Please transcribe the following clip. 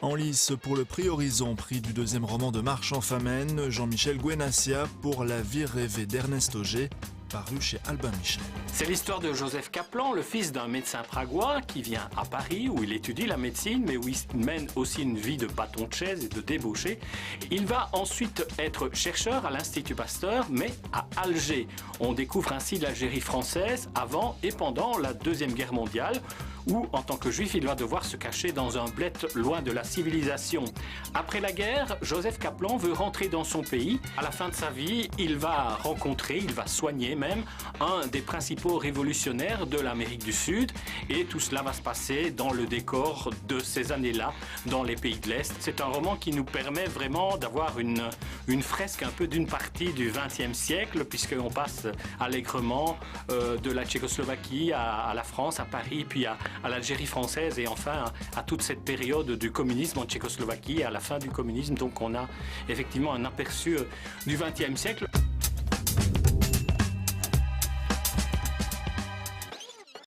En lice pour le prix Horizon, prix du deuxième roman de Marchand Famenne, Jean-Michel Guenassia pour La vie rêvée d'Ernest Auger, paru chez Albin Michel. C'est l'histoire de Joseph Kaplan, le fils d'un médecin pragois qui vient à Paris où il étudie la médecine mais où il mène aussi une vie de bâton de chaise et de débauché. Il va ensuite être chercheur à l'Institut Pasteur mais à Alger. On découvre ainsi l'Algérie française avant et pendant la Deuxième Guerre mondiale où, en tant que juif, il va devoir se cacher dans un bled loin de la civilisation. Après la guerre, Joseph Kaplan veut rentrer dans son pays. À la fin de sa vie, il va rencontrer, il va soigner même, un des principaux révolutionnaires de l'Amérique du Sud. Et tout cela va se passer dans le décor de ces années-là, dans les pays de l'Est. C'est un roman qui nous permet vraiment d'avoir une fresque un peu d'une partie du XXe siècle, puisqu'on passe allègrement de la Tchécoslovaquie à la France, à Paris, puis à l'Algérie française et enfin à toute cette période du communisme en Tchécoslovaquie, à la fin du communisme. Donc on a effectivement un aperçu du XXe siècle.